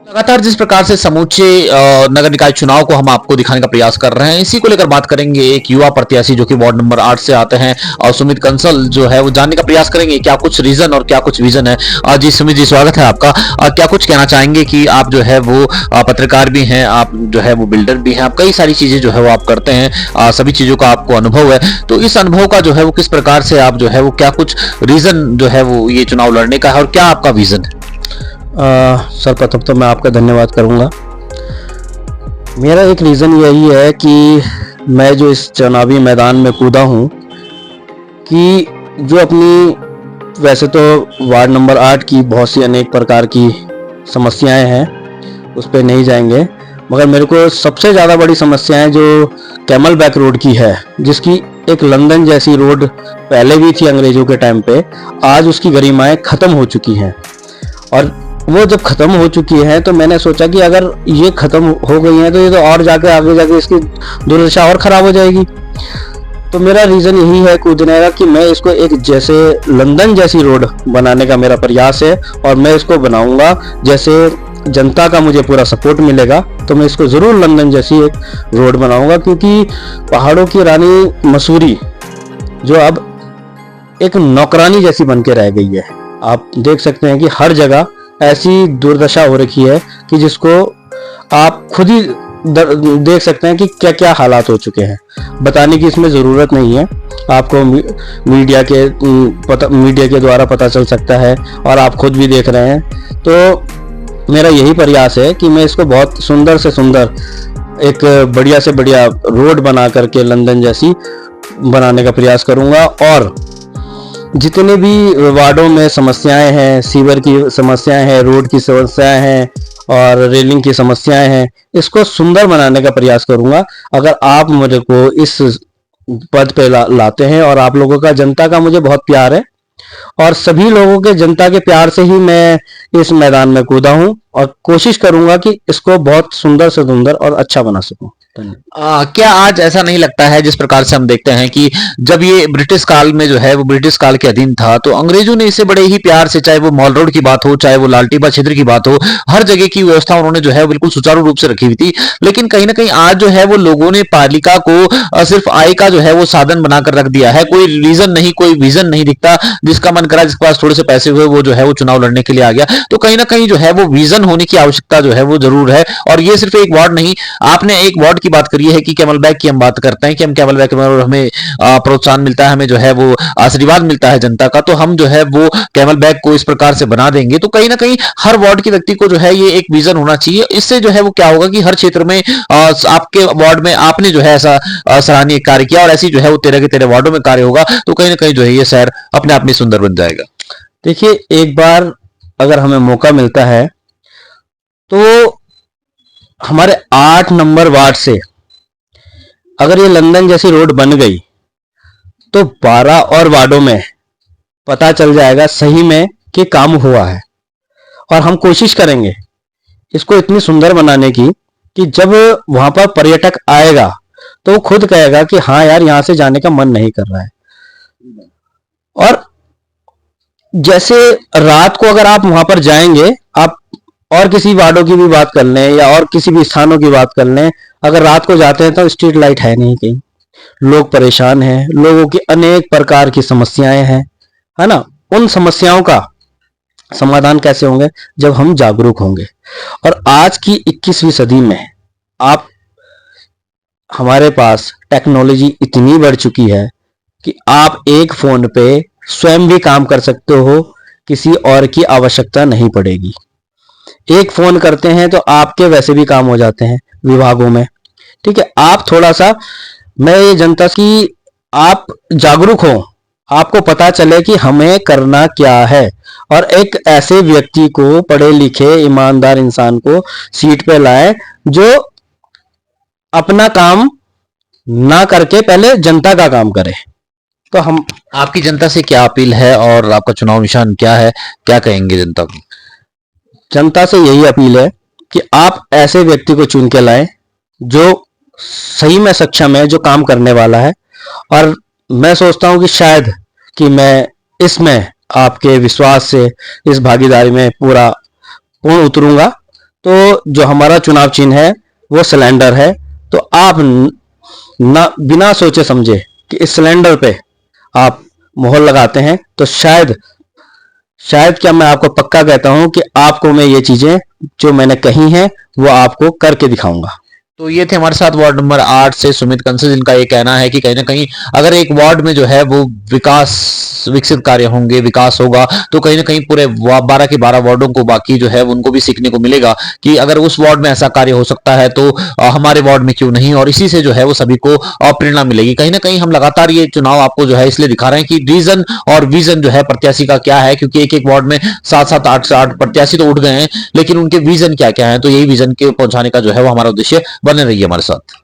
लगातार जिस प्रकार से समूचे नगर निकाय चुनाव को हम आपको दिखाने का प्रयास कर रहे हैं, इसी को लेकर बात करेंगे एक युवा प्रत्याशी जो कि वार्ड नंबर 8 से आते हैं और सुमित कंसल जो है वो जानने का प्रयास करेंगे क्या कुछ रीजन और क्या कुछ विजन है। जी सुमित जी, स्वागत है आपका। क्या कुछ कहना चाहेंगे कि आप जो है वो पत्रकार भी हैं, आप जो है वो बिल्डर भी हैं, आप कई सारी चीजें जो है वो आप करते हैं, सभी चीजों का आपको अनुभव है। तो इस अनुभव का जो है वो किस प्रकार से आप जो है वो क्या कुछ रीजन जो है वो ये चुनाव लड़ने का है और क्या आपका विजन है? सर्वप्रथम तो मैं आपका धन्यवाद करूंगा। मेरा एक रीज़न यही है कि मैं जो इस चुनावी मैदान में कूदा हूं कि जो अपनी वैसे तो वार्ड नंबर 8 की बहुत सी अनेक प्रकार की समस्याएं हैं, उस पर नहीं जाएंगे, मगर मेरे को सबसे ज़्यादा बड़ी समस्याएं जो कैमल बैक रोड की है, जिसकी एक लंदन जैसी रोड पहले भी थी अंग्रेज़ों के टाइम पे, आज उसकी गरिमाएं ख़त्म हो चुकी हैं। और वो जब खत्म हो चुकी है तो मैंने सोचा कि अगर ये खत्म हो गई है तो ये तो और जाके आगे जाके इसकी दुर्दशा और खराब हो जाएगी। तो मेरा रीजन यही है कूदने का कि मैं इसको एक जैसे लंदन जैसी रोड बनाने का मेरा प्रयास है और मैं इसको बनाऊंगा। जैसे जनता का मुझे पूरा सपोर्ट मिलेगा तो मैं इसको जरूर लंदन जैसी एक रोड बनाऊंगा, क्योंकि पहाड़ों की रानी मसूरी जो अब एक नौकरानी जैसी बन के रह गई है। आप देख सकते हैं कि हर जगह ऐसी दुर्दशा हो रखी है कि जिसको आप खुद ही देख सकते हैं कि क्या क्या हालात हो चुके हैं। बताने की इसमें ज़रूरत नहीं है, आपको मीडिया के द्वारा पता चल सकता है और आप खुद भी देख रहे हैं। तो मेरा यही प्रयास है कि मैं इसको बहुत सुंदर से सुंदर एक बढ़िया से बढ़िया रोड बना करके लंदन जैसी बनाने का प्रयास करूँगा। और जितने भी वार्डों में समस्याएं हैं, सीवर की समस्याएं हैं, रोड की समस्याएं हैं और रेलिंग की समस्याएं हैं, इसको सुंदर बनाने का प्रयास करूंगा। अगर आप मुझे को इस पद पे लाते हैं, और आप लोगों का, जनता का मुझे बहुत प्यार है और सभी लोगों के जनता के प्यार से ही मैं इस मैदान में कूदा हूं और कोशिश करूंगा कि इसको बहुत सुंदर से सुंदर और अच्छा बना सकूं। क्या आज ऐसा नहीं लगता है, जिस प्रकार से हम देखते हैं कि जब ये ब्रिटिश काल में जो है वो ब्रिटिश काल के अधीन था, तो अंग्रेजों ने इसे बड़े ही प्यार से, चाहे वो मॉल रोड की बात हो, चाहे वो लालटीबा क्षेत्र की बात हो, हर जगह की व्यवस्था उन्होंने जो है बिल्कुल सुचारू रूप से रखी हुई थी। लेकिन कहीं ना कहीं आज जो है वो लोगों ने पालिका को सिर्फ आय का जो है वो साधन बनाकर रख दिया है। कोई रीजन नहीं, कोई विजन नहीं दिखता। जिसका मन करा, जिसके पास थोड़े से पैसे हुए, वो जो है वो चुनाव लड़ने के लिए आ गया। तो कहीं ना कहीं जो है वो विजन होने की आवश्यकता जो है वो जरूर है। और ये सिर्फ एक वार्ड नहीं, आपने एक वार्ड की बात करी है कि कैमल बैक की हम बात करते हैं कि हम कैमल बैक में हमें प्रोत्साहन मिलता है, हमें जो है वो आशीर्वाद मिलता है जनता का, तो हम जो है वो कैमल बैक को इस प्रकार से बना देंगे। तो कहीं ना कहीं हर वार्ड के व्यक्ति को जो है ये एक विजन होना चाहिए। इससे जो है वो क्या होगा कि हर क्षेत्र में आपके वार्ड में आपने जो है ऐसा सराहनीय कार्य किया और ऐसी जो है वो 13 के 13 वार्डों में कार्य होगा, तो कहीं ना कहीं जो है ये शहर अपने आप में सुंदर बन जाएगा। देखिए, एक बार अगर हमें मौका मिलता है तो हमारे 8 नंबर वार्ड से अगर ये लंदन जैसी रोड बन गई तो 12 और वार्डों में पता चल जाएगा सही में कि काम हुआ है। और हम कोशिश करेंगे इसको इतनी सुंदर बनाने की कि जब वहां पर पर्यटक आएगा तो वो खुद कहेगा कि हाँ यार, यहां से जाने का मन नहीं कर रहा है। और जैसे रात को अगर आप वहां पर जाएंगे, आप और किसी वार्डों की भी बात कर लें या और किसी भी स्थानों की बात कर लें, अगर रात को जाते हैं तो स्ट्रीट लाइट है नहीं कहीं, लोग परेशान हैं, लोगों की अनेक प्रकार की समस्याएं हैं, है ना। उन समस्याओं का समाधान कैसे होंगे? जब हम जागरूक होंगे। और आज की 21वीं सदी में आप, हमारे पास टेक्नोलॉजी इतनी बढ़ चुकी है कि आप एक फोन पे स्वयं भी काम कर सकते हो, किसी और की आवश्यकता नहीं पड़ेगी। एक फोन करते हैं तो आपके वैसे भी काम हो जाते हैं विभागों में, ठीक है। आप थोड़ा सा, मैं ये जनता की, आप जागरूक हो, आपको पता चले कि हमें करना क्या है, और एक ऐसे व्यक्ति को, पढ़े लिखे ईमानदार इंसान को सीट पे लाए जो अपना काम ना करके पहले जनता का काम करे। तो हम, आपकी जनता से क्या अपील है और आपका चुनाव निशान क्या है, क्या कहेंगे जनता को? जनता से यही अपील है कि आप ऐसे व्यक्ति को चुन के लाएं जो सही में सक्षम है, जो काम करने वाला है। और मैं सोचता हूं कि शायद कि मैं इसमें आपके विश्वास से इस भागीदारी में पूर्ण उतरूंगा। तो जो हमारा चुनाव चिन्ह है वो सिलेंडर है। तो आप ना बिना सोचे समझे कि इस सिलेंडर पे आप मोहर लगाते हैं तो शायद क्या मैं आपको पक्का कहता हूं कि आपको मैं ये चीजें जो मैंने कही हैं वो आपको करके दिखाऊंगा। तो ये थे हमारे साथ वार्ड नंबर 8 से सुमित कंसल, जिनका ये कहना है कि कहीं ना कहीं अगर एक वार्ड में जो है वो विकसित कार्य होंगे, विकास होगा, तो कहीं ना कहीं पूरे 12 के 12 वार्डों को, बाकी जो है उनको भी सीखने को मिलेगा कि अगर उस वार्ड में ऐसा कार्य हो सकता है तो हमारे वार्ड में क्यों नहीं। और इसी से जो है वो सभी को प्रेरणा मिलेगी। कहीं ना कहीं हम लगातार ये चुनाव आपको जो है इसलिए दिखा रहे हैं कि रीजन और विजन जो है प्रत्याशी का क्या है, क्योंकि एक एक वार्ड में 7-7, 8-8 प्रत्याशी तो उठ गए हैं, लेकिन उनके विजन क्या क्या है, तो यही विजन के पहुंचाने का जो है वो हमारा उद्देश्य बने रहिए हमारे साथ।